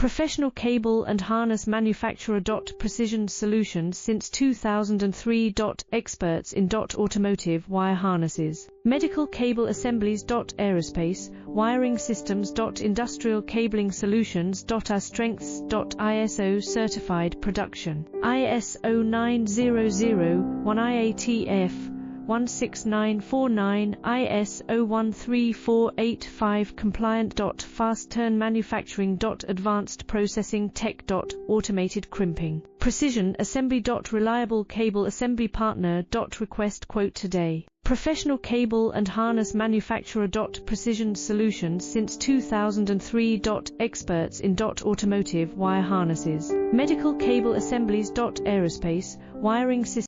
Professional cable and harness manufacturer. Precision solutions since 2003. Experts in automotive wire harnesses, medical cable assemblies. Aerospace wiring systems. Industrial cabling solutions. Our strengths. ISO certified production, ISO 9001 IATF 16949, ISO 13485 compliant. Fast turn manufacturing. Advanced processing tech. Automated crimping, precision assembly. Reliable cable assembly partner. Request quote today. Professional cable and harness manufacturer. Precision solutions since 2003. Experts in automotive wire harnesses, medical cable assemblies. Aerospace wiring systems.